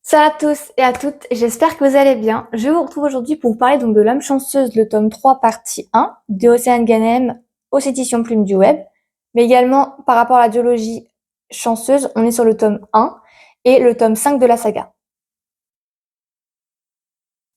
Salut à tous et à toutes, j'espère que vous allez bien. Je vous retrouve aujourd'hui pour vous parler donc de L'âme chanceuse, le tome 3, partie 1, de Océane Ganem, aux éditions Plume du Web. Mais également, par rapport à la duologie chanceuse, on est sur le tome 1 et le tome 5 de la saga.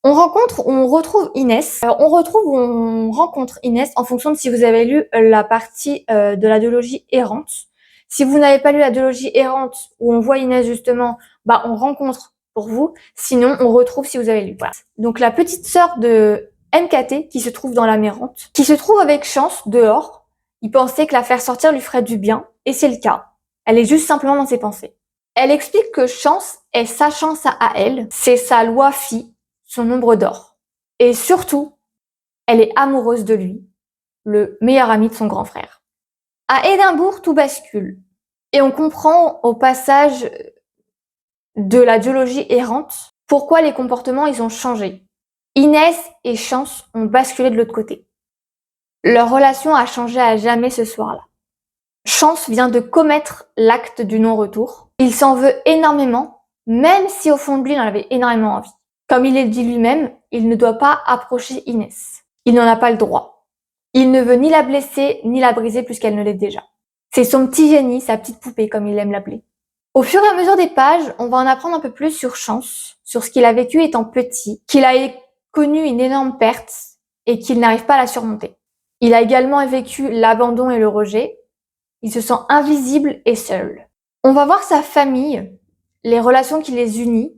On retrouve Inès. Alors, on rencontre Inès en fonction de si vous avez lu la partie de la duologie errante. Si vous n'avez pas lu la duologie errante où on voit Inès justement, on rencontre pour vous. Sinon, on retrouve si vous avez lu. Voilà. Donc, la petite sœur de MKT qui se trouve dans la Mérante, qui se trouve avec Chance dehors. Il pensait que la faire sortir lui ferait du bien, et c'est le cas. Elle est juste simplement dans ses pensées. Elle explique que Chance est sa chance à elle, c'est sa loi fille, son ombre d'or. Et surtout, elle est amoureuse de lui, le meilleur ami de son grand frère. À Édimbourg, tout bascule. Et on comprend au passage de la duologie errante pourquoi les comportements ils ont changé. Inès et Chance ont basculé de l'autre côté. Leur relation a changé à jamais ce soir-là. Chance vient de commettre l'acte du non-retour. Il s'en veut énormément, même si au fond de lui, il en avait énormément envie. Comme il est dit lui-même, il ne doit pas approcher Inès. Il n'en a pas le droit. Il ne veut ni la blesser, ni la briser plus qu'elle ne l'est déjà. C'est son petit génie, sa petite poupée, comme il aime l'appeler. Au fur et à mesure des pages, on va en apprendre un peu plus sur Chance, sur ce qu'il a vécu étant petit, qu'il a connu une énorme perte et qu'il n'arrive pas à la surmonter. Il a également vécu l'abandon et le rejet. Il se sent invisible et seul. On va voir sa famille, les relations qui les unissent,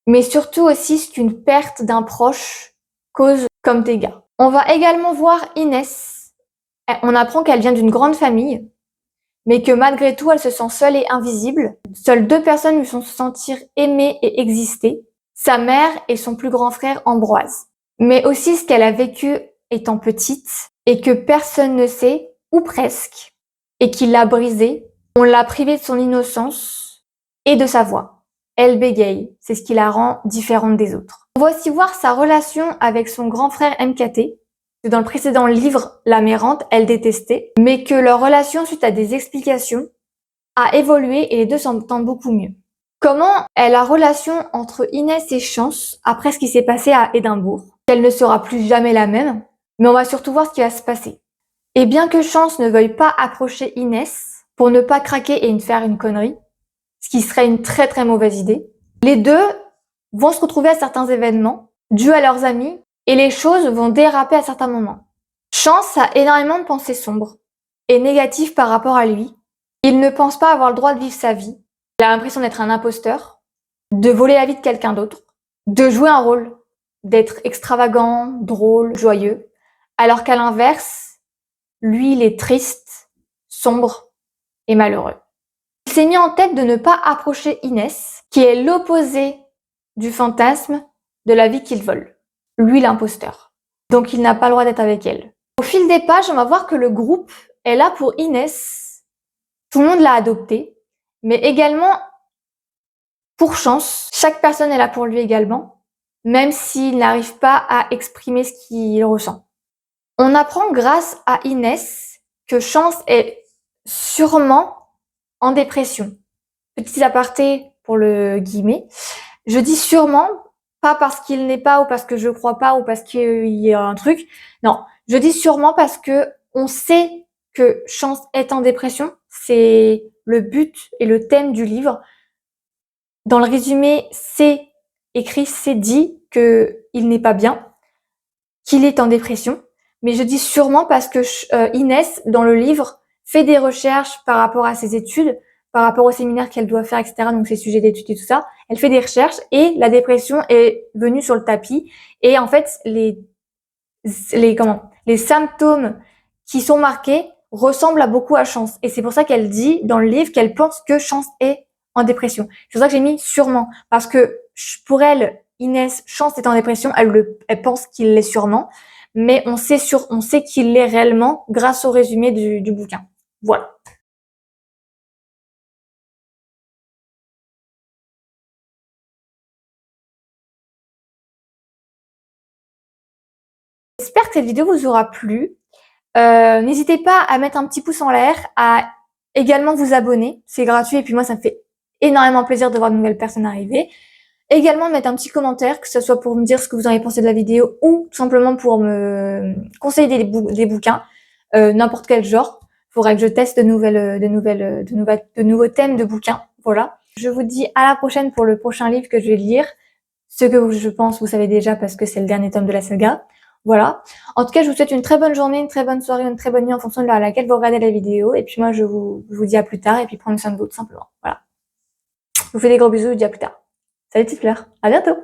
mais surtout aussi ce qu'une perte d'un proche cause comme dégâts. On va également voir Inès. On apprend qu'elle vient d'une grande famille, mais que malgré tout, elle se sent seule et invisible. Seules 2 personnes lui font se sentir aimée et exister, sa mère et son plus grand frère Ambroise. Mais aussi ce qu'elle a vécu étant petite et que personne ne sait, ou presque, et qui l'a brisée. On l'a privée de son innocence et de sa voix. Elle bégaye, c'est ce qui la rend différente des autres. On va aussi voir sa relation avec son grand frère MKT. Dans le précédent livre, La Mérante, elle détestait, mais que leur relation, suite à des explications, a évolué et les deux s'entendent beaucoup mieux. Comment est la relation entre Inès et Chance après ce qui s'est passé à Édimbourg? Elle ne sera plus jamais la même, mais on va surtout voir ce qui va se passer. Et bien que Chance ne veuille pas approcher Inès pour ne pas craquer et faire une connerie, ce qui serait une très très mauvaise idée, les deux vont se retrouver à certains événements, dus à leurs amis, et les choses vont déraper à certains moments. Chance a énormément de pensées sombres et négatives par rapport à lui. Il ne pense pas avoir le droit de vivre sa vie. Il a l'impression d'être un imposteur, de voler la vie de quelqu'un d'autre, de jouer un rôle, d'être extravagant, drôle, joyeux, alors qu'à l'inverse, lui, il est triste, sombre et malheureux. Il s'est mis en tête de ne pas approcher Inès, qui est l'opposé du fantasme de la vie qu'il vole. Lui, l'imposteur. Donc, il n'a pas le droit d'être avec elle. Au fil des pages, on va voir que le groupe est là pour Inès. Tout le monde l'a adopté, mais également pour Chance. Chaque personne est là pour lui également, même s'il n'arrive pas à exprimer ce qu'il ressent. On apprend grâce à Inès que Chance est sûrement en dépression. Petit aparté pour le guillemet. Je dis sûrement, pas parce qu'il n'est pas ou parce que je crois pas ou parce qu'il y a un truc. Non, je dis sûrement parce que on sait que Chance est en dépression. C'est le but et le thème du livre. Dans le résumé, c'est écrit, c'est dit que il n'est pas bien, qu'il est en dépression. Mais je dis sûrement parce que Inès, dans le livre, fait des recherches par rapport à ses études, par rapport au séminaire qu'elle doit faire, etc. Donc ses sujets d'études et tout ça. Elle fait des recherches et la dépression est venue sur le tapis. Et en fait, les symptômes qui sont marqués ressemblent à beaucoup à Chance. Et c'est pour ça qu'elle dit dans le livre qu'elle pense que Chance est en dépression. C'est pour ça que j'ai mis sûrement. Parce que pour elle, Inès, Chance est en dépression. Elle pense qu'il l'est sûrement. Mais on sait qu'il l'est réellement grâce au résumé du bouquin. Voilà. J'espère que cette vidéo vous aura plu. N'hésitez pas à mettre un petit pouce en l'air, à également vous abonner. C'est gratuit et puis moi, ça me fait énormément plaisir de voir de nouvelles personnes arriver. Également, mettre un petit commentaire, que ce soit pour me dire ce que vous en avez pensé de la vidéo ou tout simplement pour me conseiller des bouquins, n'importe quel genre. Il faudra que je teste de nouveaux thèmes de bouquins. Voilà. Je vous dis à la prochaine pour le prochain livre que je vais lire. Ce que je pense, vous savez déjà parce que c'est le dernier tome de la saga. Voilà. En tout cas, je vous souhaite une très bonne journée, une très bonne soirée, une très bonne nuit en fonction de l'heure à laquelle vous regardez la vidéo. Et puis moi, je vous dis à plus tard et puis prenez soin de vous tout simplement. Voilà. Je vous fais des gros bisous, je vous dis à plus tard. Salut petites fleurs, à bientôt!